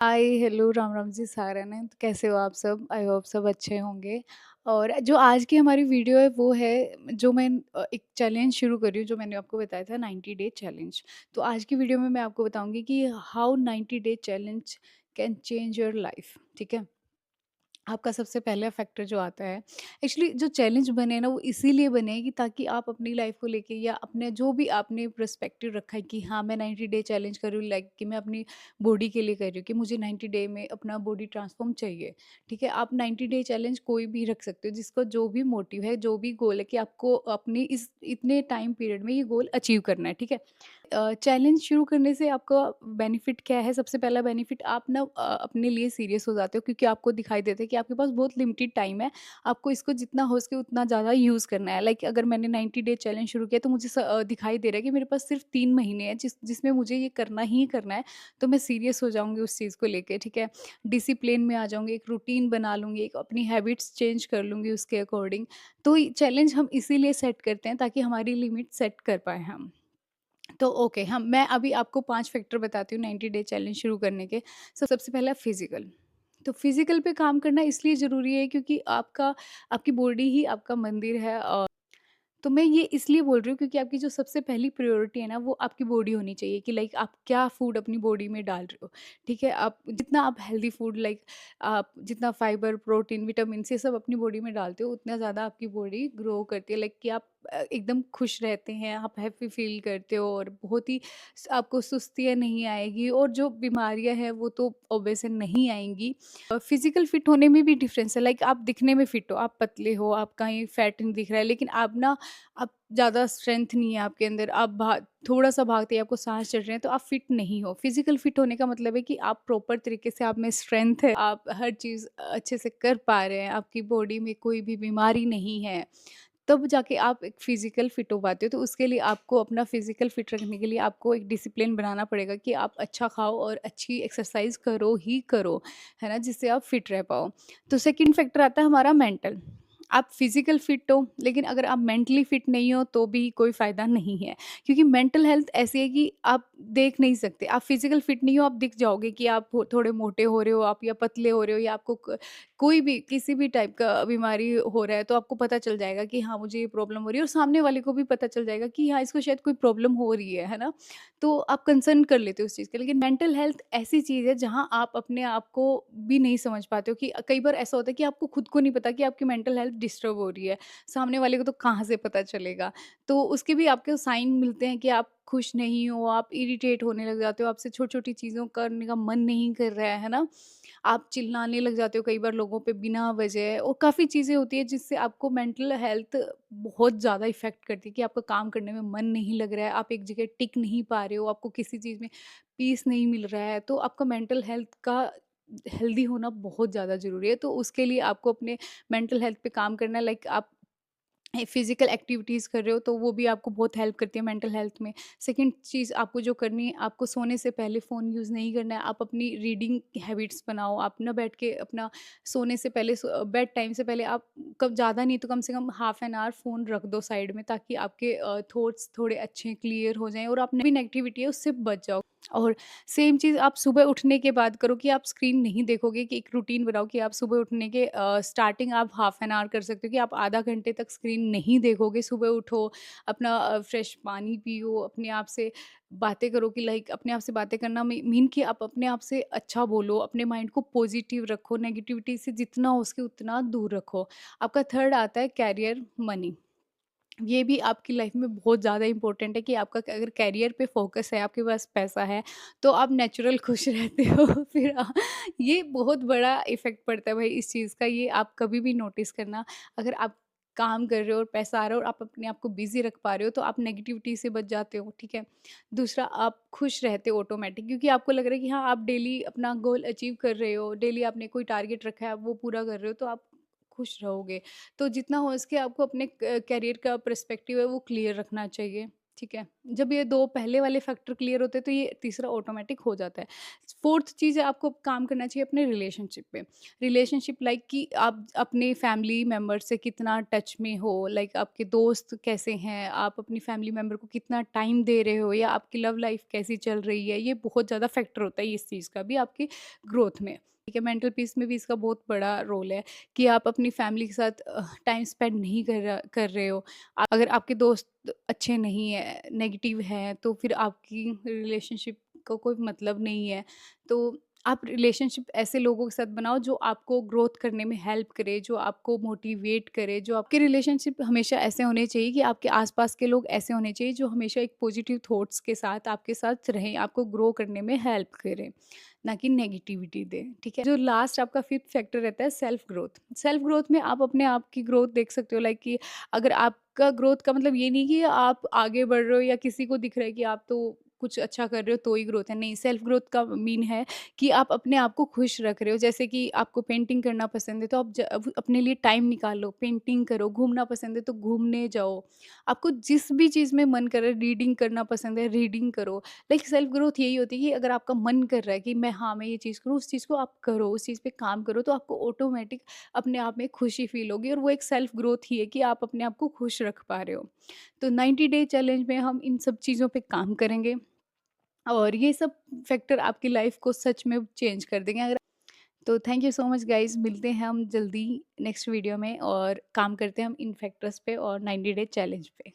हाय, hello, Ram Ram ji सारा ने। तो कैसे हो आप सब? आई होप सब अच्छे होंगे। और जो आज की हमारी वीडियो है वो है जो मैं एक चैलेंज शुरू कर रही हूँ जो मैंने आपको बताया था 90 डे चैलेंज। तो आज की वीडियो में मैं आपको बताऊंगी कि how 90 day challenge can change your life. ठीक है। आपका सबसे पहला फैक्टर जो आता है, एक्चुअली जो चैलेंज बने ना वो इसीलिए बने हैं कि ताकि आप अपनी लाइफ को लेके या अपने जो भी आपने पर्सपेक्टिव रखा है कि हाँ मैं 90 डे चैलेंज कर रही हूँ, लाइक कि मैं अपनी बॉडी के लिए कर रही हूँ कि मुझे 90 डे में अपना बॉडी ट्रांसफॉर्म चाहिए। ठीक है, आप 90 डे चैलेंज कोई भी रख सकते हो जिसका जो भी मोटिव है, जो भी गोल है कि आपको अपनी इस इतने टाइम पीरियड में ये गोल अचीव करना है। ठीक है। चैलेंज शुरू करने से आपका बेनिफिट क्या है? सबसे पहला बेनिफिट, आप ना अपने लिए सीरियस हो जाते हो क्योंकि आपको दिखाई देता है कि आपके पास बहुत लिमिटेड टाइम है। आपको इसको जितना हो सके उतना ज़्यादा यूज़ करना है। लाइक अगर मैंने 90 डे चैलेंज शुरू किया तो मुझे दिखाई दे रहा है कि मेरे पास सिर्फ 3 महीने हैं जिसमें मुझे ये करना ही करना है। तो मैं सीरियस हो जाऊँगी उस चीज़ को लेके। ठीक है। डिसिप्लिन में आ जाऊँगी, एक रूटीन बना लूँगी, एक अपनी हैबिट्स चेंज कर लूँगी उसके अकॉर्डिंग। तो ये चैलेंज हम इसीलिए सेट करते हैं ताकि हमारी लिमिट सेट कर पाएँ हम। तो ओके, हम मैं अभी आपको 5 फैक्टर बताती हूँ 90 डे चैलेंज शुरू करने के। सबसे पहला फिज़िकल। तो फिज़िकल पे काम करना इसलिए ज़रूरी है क्योंकि आपकी बॉडी ही आपका मंदिर है। तो मैं ये इसलिए बोल रही हूँ क्योंकि आपकी जो सबसे पहली प्रायोरिटी है ना वो आपकी बॉडी होनी चाहिए कि लाइक आप क्या फूड अपनी बॉडी में डाल रहे हो। ठीक है, आप हेल्दी फूड, लाइक आप जितना फाइबर, प्रोटीन, विटामिन ये सब अपनी बॉडी में डालते हो उतना ज़्यादा आपकी बॉडी ग्रो करती है। लाइक कि आप एकदम खुश रहते हैं, आप हैप्पी फील करते हो और बहुत ही आपको सुस्तियाँ नहीं आएगी और जो बीमारियां हैं वो तो ऑब्वियस नहीं आएंगी। फिजिकल फिट होने में भी डिफरेंस है। लाइक आप दिखने में फिट हो, आप पतले हो, आप कहीं फैट नहीं दिख रहा है, लेकिन आप ज़्यादा स्ट्रेंथ नहीं है आपके अंदर, आप थोड़ा-सा भागते ही आपको साँस चढ़ रहे हैं, तो आप फिट नहीं हो। फिज़िकल फिट होने का मतलब है कि आप प्रॉपर तरीके से आप में स्ट्रेंथ है, आप हर चीज़ अच्छे से कर पा रहे हैं, आपकी बॉडी में कोई भी बीमारी नहीं है। तब जाके आप एक फिज़िकल फिट हो पाते हो। तो उसके लिए आपको अपना फिज़िकल फिट रखने के लिए आपको एक डिसिप्लिन बनाना पड़ेगा कि आप अच्छा खाओ और अच्छी एक्सरसाइज़ करो ही करो, है ना? जिससे आप फिट रह पाओ। तो सेकंड फैक्टर आता है हमारा मेंटल। आप फिजिकल फिट हो, लेकिन अगर आप मेंटली फिट नहीं हो तो भी कोई फ़ायदा नहीं है। क्योंकि मेंटल हेल्थ ऐसी है कि आप देख नहीं सकते। आप फिजिकल फिट नहीं हो, आप दिख जाओगे कि आप थोड़े मोटे हो रहे हो, आप या पतले हो रहे हो, या आपको कोई भी किसी भी टाइप का बीमारी हो रहा है तो आपको पता चल जाएगा कि हाँ मुझे ये प्रॉब्लम हो रही है, और सामने वाले को भी पता चल जाएगा कि हाँ इसको शायद कोई प्रॉब्लम हो रही है ना? तो आप कंसर्न कर लेते हो उस चीज़ का। लेकिन मेंटल हेल्थ ऐसी चीज़ है जहाँ आप अपने आप को भी नहीं समझ पाते हो कि कई बार ऐसा होता है कि आपको खुद को नहीं पता कि आपकी मेंटल हेल्थ डिस्टर्ब हो रही है। सामने वाले को तो कहाँ से पता चलेगा? तो उसके भी आपको साइन मिलते हैं कि आप खुश नहीं हो, आप इरिटेट होने लग जाते हो, आपसे छोटी-छोटी चीज़ों करने का मन नहीं कर रहा है ना? आप चिल्लाने लग जाते हो कई बार लोगों पे बिना वजह, और काफ़ी चीज़ें होती है जिससे आपको मेंटल हेल्थ बहुत ज़्यादा इफ़ेक्ट करती है कि आपका काम करने में मन नहीं लग रहा है, आप एक जगह टिक नहीं पा रहे हो, आपको किसी चीज़ में पीस नहीं मिल रहा है, तो आपका मेंटल हेल्थ का हेल्दी होना बहुत ज़्यादा ज़रूरी है। तो उसके लिए आपको अपने मेंटल हेल्थ पे काम करना है। लाइक आप फिजिकल एक्टिविटीज़ कर रहे हो तो वो भी आपको बहुत हेल्प करती है मेंटल हेल्थ में। सेकंड चीज़ आपको जो करनी है, आपको सोने से पहले फ़ोन यूज़ नहीं करना है। आप अपनी रीडिंग हैबिट्स बनाओ। आप ना बैठ के अपना सोने से पहले बेड टाइम से पहले आप कब ज़्यादा नहीं तो कम से कम हाफ एन आवर फ़ोन रख दो साइड में, ताकि आपके थॉट्स थोड़े अच्छे क्लियर हो जाएँ और आप भी नेगेटिविटी है उससे बच जाओ। और सेम चीज़ आप सुबह उठने के बाद करो कि आप स्क्रीन नहीं देखोगे, कि एक रूटीन बनाओ कि आप सुबह उठने के स्टार्टिंग आप हाफ एन आवर कर सकते हो कि आप आधा घंटे तक स्क्रीन नहीं देखोगे। सुबह उठो, अपना फ्रेश पानी पियो, अपने आप से बातें करो कि लाइक अपने आप से बातें करना मीन कि आप अपने आप से अच्छा बोलो, अपने माइंड को पॉजिटिव रखो, नेगेटिविटी से जितना हो सके उतना दूर रखो। आपका थर्ड आता है करियर, मनी। ये भी आपकी लाइफ में बहुत ज़्यादा इम्पोर्टेंट है कि आपका अगर करियर पे फोकस है, आपके पास पैसा है, तो आप नेचुरल खुश रहते हो। फिर ये बहुत बड़ा इफ़ेक्ट पड़ता है भाई इस चीज़ का, ये आप कभी भी नोटिस करना। अगर आप काम कर रहे हो और पैसा आ रहा है और आप अपने आप को बिज़ी रख पा रहे हो, तो आप नेगेटिविटी से बच जाते हो, ठीक है? दूसरा, आप खुश रहते हो ऑटोमैटिक, क्योंकि आपको लग रहा है कि हाँ, आप डेली अपना गोल अचीव कर रहे हो, डेली आपने कोई टारगेट रखा है, आप वो पूरा कर रहे हो, तो आप खुश रहोगे। तो जितना हो सके आपको अपने करियर का पर्सपेक्टिव है वो क्लियर रखना चाहिए, ठीक है? जब ये 2 पहले वाले फैक्टर क्लियर होते हैं, तो ये तीसरा ऑटोमैटिक हो जाता है। 4th चीज़ है, आपको काम करना चाहिए अपने रिलेशनशिप पे। रिलेशनशिप लाइक कि आप अपने फैमिली मेंबर से कितना टच में हो, लाइक आपके दोस्त कैसे हैं, आप अपनी फैमिली मेंबर को कितना टाइम दे रहे हो, या आपकी लव लाइफ कैसी चल रही है, ये बहुत ज़्यादा फैक्टर होता है इस चीज़ का भी आपकी ग्रोथ में। ठीक है, मेंटल पीस में भी इसका बहुत बड़ा रोल है कि आप अपनी फैमिली के साथ टाइम स्पेंड नहीं कर रहे हो। अगर आपके दोस्त अच्छे नहीं है, नेगेटिव हैं, तो फिर आपकी रिलेशनशिप का कोई मतलब नहीं है। तो आप रिलेशनशिप ऐसे लोगों के साथ बनाओ जो आपको ग्रोथ करने में हेल्प करे, जो आपको मोटिवेट करे, जो आपके रिलेशनशिप हमेशा ऐसे होने चाहिए कि आपके आस-पास के लोग ऐसे होने चाहिए जो हमेशा एक पॉजिटिव थॉट्स के साथ आपके साथ रहें, आपको ग्रो करने में हेल्प करें, ना कि नेगेटिविटी दें, ठीक है? जो लास्ट आपका 5th फैक्टर रहता है सेल्फ ग्रोथ। सेल्फ ग्रोथ में आप अपने आप की ग्रोथ देख सकते हो, लाइक कि अगर आपका ग्रोथ का मतलब ये नहीं कि आप आगे बढ़ रहे हो या किसी को दिख रहा है कि आप तो कुछ अच्छा कर रहे हो तो ही ग्रोथ है, नहीं। सेल्फ ग्रोथ का मीन है कि आप अपने आप को खुश रख रहे हो। जैसे कि आपको पेंटिंग करना पसंद है, तो आप अब अपने लिए टाइम निकालो, पेंटिंग करो। घूमना पसंद है तो घूमने जाओ। आपको जिस भी चीज़ में मन कर रहा है, रीडिंग करना पसंद है, रीडिंग करो। लाइक सेल्फ ग्रोथ यही होती है कि अगर आपका मन कर रहा है कि मैं ये चीज़ करूँ, उस चीज़ को आप करो, उस चीज़ पे काम करो, तो आपको ऑटोमेटिक अपने आप में खुशी फील होगी, और वो एक सेल्फ ग्रोथ ही है कि आप अपने आप को खुश रख पा रहे हो। तो 90 डे चैलेंज में हम इन सब चीज़ों पे काम करेंगे, और ये सब फैक्टर आपकी लाइफ को सच में चेंज कर देंगे। अगर तो thank you so much guys, मिलते हैं हम जल्दी नेक्स्ट वीडियो में, और काम करते हैं हम इन फैक्टर्स पे और 90 डे चैलेंज पे।